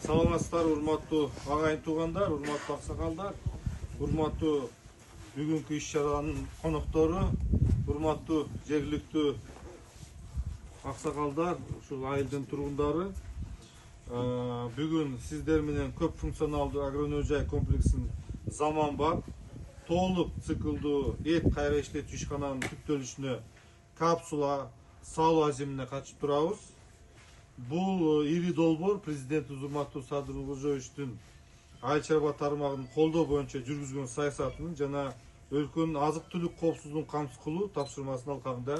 Саламатсыздар, урматтуу агайын туугандар, урматтуу аксакалдар, урматтуу бүгүнкү иш-чаранын коноктору, урматтуу жергиликтүү аксакалдар, ушул айылдын тургундары. Бүгүн сиздер менен көп функционалдуу агроөнөр жай комплексин заманбап толук циклдуу эт кайра иштетүү ишкананын түптөлүшүнө капсула салуу аземине катышып турабыз. Бул ири долбоор президент Урматтуу Садыр Нуркожоевичтин айыл чарба тармагын колдоо боюнча жүргүзгөн саясатынын жана өлкөнүн азык түлүк коопсуздугун камсыз кылуу тапшырмасынын алкагында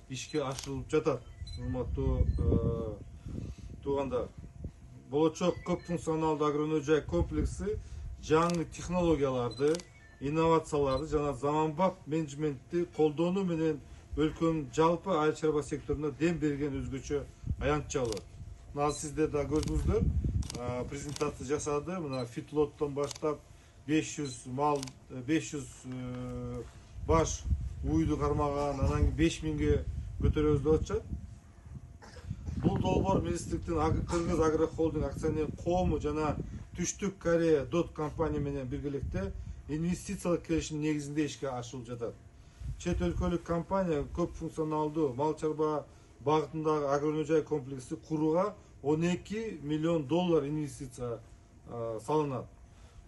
ишке ашырылып жатат. Урматтуу туугандар, болочок көп функционалдуу агроөнөр жай комплекси жаңы технологияларды, инновацияларды жана заманбап менеджментти колдонуу менен өлкөнүн жалпы айыл чарба секторуна дем берген өзгөчө аянтчалуу. Мына сиздер да көрдүңүздөр, презентация жасады. Мына фитлоттон баштап 500 мал, 500 баш уйду кармаган, анан 5000ге көтөрөбүз деп атышат. Бул долбоор министрликтин Кыргыз Агро Холдинг акционер коому жана Түштүк Корея ДОТ компания менен биргеликте инвестициялык келишим негизинде ишке ашырылып жатат. Чет өлкөлүк компания көп функционалдуу мал чарба багытындагы агроөнөр жай комплекси курууга 12 миллион доллар инвестиция салынат.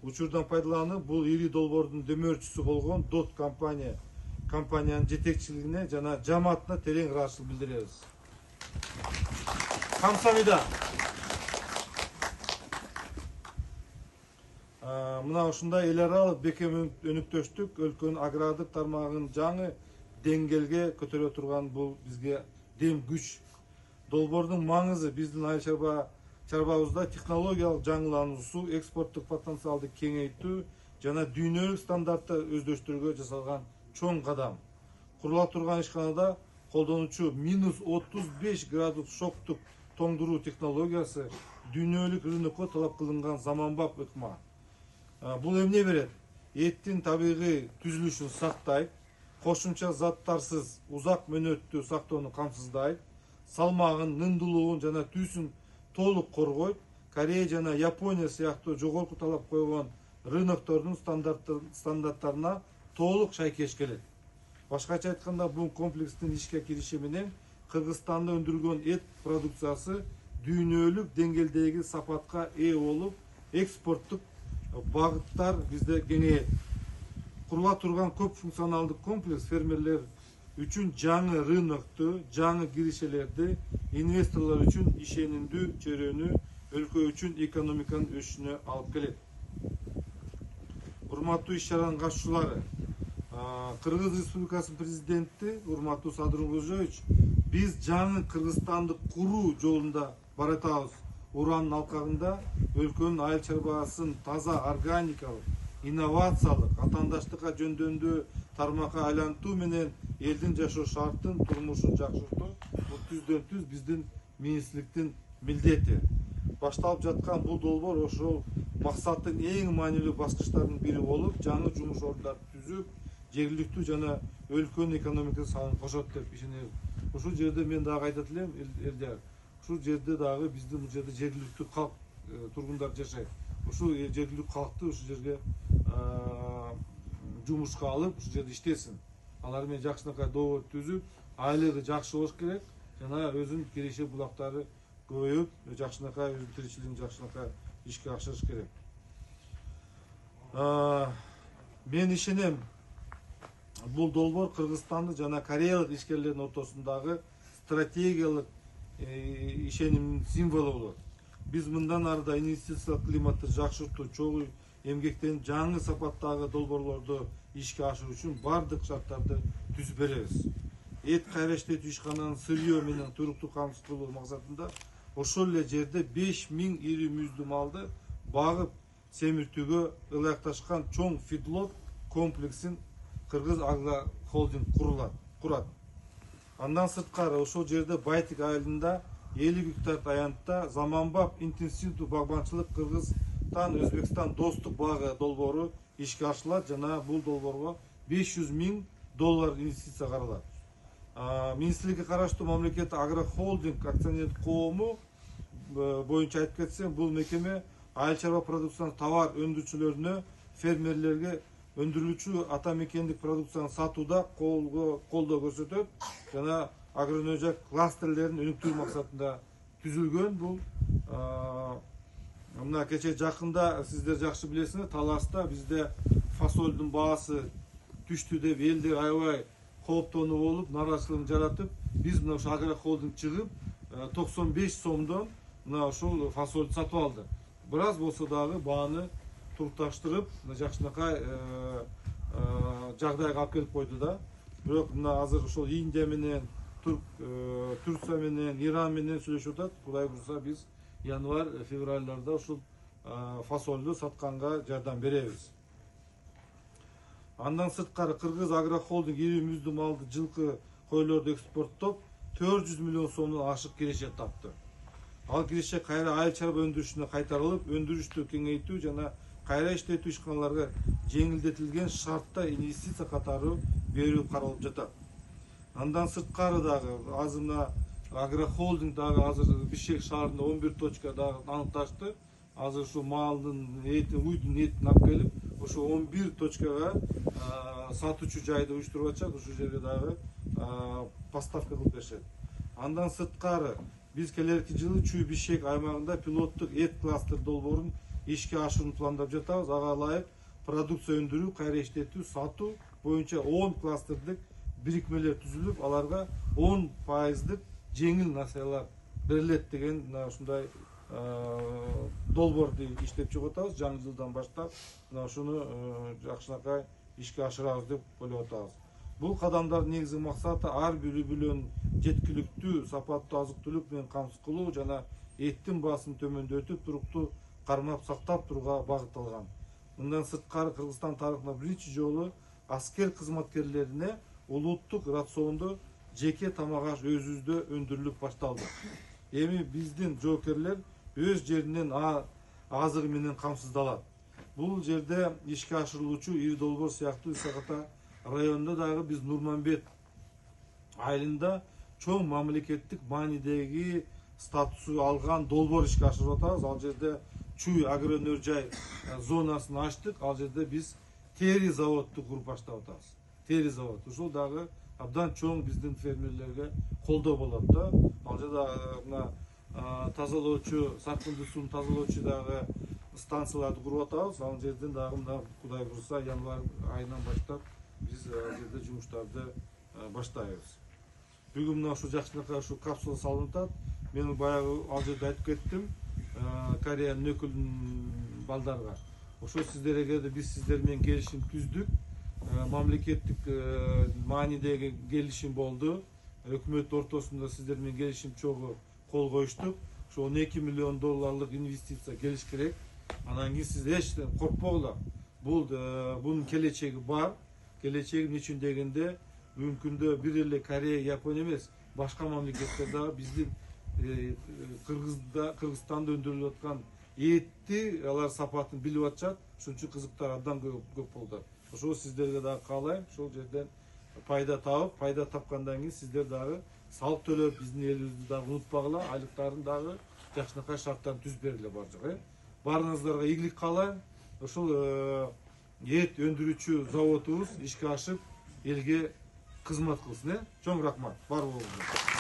Учурдан пайдаланып, бул ири долбоордун дөмөрчүсү болгон ДОТ компаниянын жетекчилигине жана жамаатына терең ыраазычылык билдиребиз. Камсамида. Мына ушундай эл аралык бекем өнүктөштүк өлкөнүн агрардык тармагын жаңы деңгээлге көтөрө турган бул бизге дем күч. Долбоордун маңызы биздин айыл чарбабызда технологиялык жаңылануусу, экспорттук потенциалды кеңейтүү жана дүйнөлүк стандарттар өздөштүрүүгө жасалган чоң кадам. Курула турган ишканада колдонуучу -35 градус шоктук тоңдуруу технологиясы дүйнөлүк рынокко талап кылынган заманбап ыкма. Бул эмне берет? Эттин табигый түзүлүшүн сактайт, кошумча заттарсыз узак мөөнөттүү сактоону камсыздайт, салмагын, нымдуулугун жана түсүн толук коргойт. Корея жана Япония сыяктуу жогорку талап койгон рыноктордун стандарттарына толук шайкеш келет. Башкача айтканда, бул комплекстин ишке кириши менен Кыргызстанда өндүрүлгөн эт продукциясы дүйнөлүк деңгээлдеги сапатка ээ болуп, экспорттук багыттар бизде кеңейет. Курула турган көп функционалдык комплекс фермерлер үчүн жаңы рынокту, жаңы киришелерди, инвесторлор үчүн ишенимдүү чөйрөнү, өлкө үчүн экономиканын өсүшүнө алып келет. Урматтуу иш-чаранын катышуучулары, Кыргыз Республикасынын президенти урматтуу Садыр Нуркожоевич, биз жаңы Кыргызстанды куруу жолунда баратабыз. Уранын алкагында өлкөнүн айыл чарбасын таза органикалык, инновациялык, атаандаштыкка жөндөмдүү тармакка айлантуу менен элдин жашоо шартын, турмушун жакшыртуу бул түздөн түз биздин министрликтин милдети. Башталып жаткан бул долбоор ошол максаттын эң маанилүү баскычтарынын бири болуп, жаңы жумуш ордундарды түзүп, жергиликтүү жана өлкөнүн экономикасына салым кошот деп ишенебиз. Ушул жерде мен дагы айтат элем, элдер, ушул жерде дагы биздин бул жерде жергиликтүү калк тургундар жашайт. Ушул жергиликтүү калкты ушул жерге жумушка алып, ушул жерде иштесин. Алар менен жакшынакай доогор түзүп, айлыгы жакшы болуш керек жана өзүнүн киреше булактары көбөйүп, жакшынакай өзүнүн тиричилигин жакшынакай ишке ашырыш керек. Мен ишенем, бул долбоор Кыргызстанды жана кореялык ишкерлердин ортосундагы стратегиялык ишенимдин символу болот. Биз мындан ары да инвестициялык климатты жакшыртуу, чогуу эмгектенип, жаңы сапаттагы долбоорлорду ишке ашыруу үчүн бардык шарттарды түзүп беребиз. Эт кайра иштетүү ишкананын сырьё менен туруктуу камсыз кылуу максатында ошол эле жерде 5000 ири мүйздүү малды багып семиртүүгө ылайыкташкан чоң фидлот комплексин Кыргыз Агро Холдинг курат. Андан сырткары ошол жерде Байтик айылында 50 гектар аянтта заманбап интенсивдүү багбанчылык Кыргызстан Өзбекстан достук багы долбоору ишке ашырылат жана бул долбоорго 500 000 доллар инвестиция каралат. Министрликке караштуу мамлекеттик Агро Холдинг акционерлик коому боюнча айтып кетсем, бул мекеме айыл чарба продукциясын товар өндүрүүчүлөрүнө, фермерлерге өндүрүлүүчү ата мекендик продукцияны сатууда колдоо көрсөтөт жана агроөнөрчүлүк кластерлерин өнүктүрүү максатында түзүлгөн. Бул мына кече жакында сиздер жакшы билесиңер, Таласта бизде фасолдун баасы түштү деп элдер аябай кооптонуп болуп, нааразычылыгын жаратып, биз мына ошо Агрохолдинг чыгып 95 сомдон мына ушул фасолду сатып алды. Бир аз болсо дагы бааны турукташтырып, жакшынакай жагдайга алып келип койду да. Бирок мына азыр ошол Индия менен, Турция менен, Иран менен сүйлөшүп атат. Кудай буйрса биз январь, февральдарда ушул фасолду сатканга жардам беребиз. Андан сырткары Кыргыз Агрохолдинг ири мүздү малды, жылкы, койлорду экспорттоп 400 миллион сомдон ашык киреше тапты. Ал киреше кайра айыл чарба өндүрүшүнө кайтарылып, өндүрүштү кеңейтүү жана кайра иштетүү ишканаларга жеңилдетилген шартта инвестиция катары берүү каралып жатат. Андан сырткары дагы азыр мына Агрохолдинг дагы азыр Бишкек шаарында 11 точка дагы аныкташты. Азыр ушу малдын этин, уйдун этин алып келип, ошо 11 точкага сатуучу жайды уюштуруп атышат. Ушул жерге дагы поставка кылып беришет. Андан сырткары биз келерки жылы Чүй Бишкек аймагында пилоттук эт кластер долбоорун ишке ашырууну пландап жатабыз. Ага ылайык продукция өндүрүү, кайра иштетүү, сатуу боюнча 10 кластердик бирикмелер түзүлүп, аларга 10% жеңил насыялар берилет деген ушундай долбоорду иштеп чыгып атабыз. Жаңы жылдан баштап мына ушуну жакшынакай ишке ашырабыз деп ойлоп атабыз. Бул кадамдардын негизги максаты ар бир үй бүлөнүн жеткиликтүү, сапаттуу азык түлүк менен камсыз кылуу жана эттин баасын төмөндөтүп, туруктуу кармап сактап турууга багытталган. Мындан сырткары Кыргызстан тарыхында биринчи жолу аскер кызматкерлерине улуттук рациондо жеке тамак аш өзүбүздө өндүрүлүп башталды. Эми биздин жоокерлер өз жеринен азыгы менен камсыздалат. Бул жерде ишке ашырылуучу ири долбоор сыяктуу Исаката районунда дагы биз Нурманбет айылында чоң мамлекеттик маанидеги статусу алган долбоор ишке ашырып атабыз. Ал жерде Чүй агроөнөр жай зонасын ачтык. Ал жерде биз тери заводду куруп баштап атабыз. Тери завод. Ушул дагы абдан чоң биздин фермерлерге колдоо болот да. Ал жерде мына тазалоочу, саркынды сууну тазалоочу дагы станцияларды куруп атабыз. Ал жерден дагы мына Кудай буйрса январь айынан баштап биз ал жерде жумуштарды баштайбыз. Бүгүн мына ушу жакшынакай ушу капсула салынып атат. Мен баягы ал жерде айтып кеттим. Кореянын өкүлүнүн балдарга. Ошо сиздерге биз сиздер менен келишим түздүк. Мамлекеттик маанидеги келишим болду. Өкмөт ортосунда сиздер менен келишим чогуу кол коюштук. Ошо 12 миллион долларлык инвестиция келиш керек. Анан кийин сиз эч коркпогула. Бунун келечеги бар. Келечеги эмне үчүн дегенде, бүгүнкү күндө бир эле Корея, Япония эмес, башка мамлекеттер дагы биздин Кыргызстанда өндүрүлүп аткан этти алар сапатын билип атышат. Ошон үчүн кызыктар абдан көп болду. Ошол сиздерге дагы каалайм, ошол жерден пайда табып, пайда тапкандан кийин сиздер дагы салык төлөп биздин элибизди дагы унутпагыла, айлыктарын дагы жакшынакай шарттарын түзүп бергиле баржык. Баарыңыздарга ийгилик каалайм. Ошол эт өндүрүүчү заводубуз ишке ашып, элге кызмат кылсын. Чоң рахмат. Бар болуңуздар.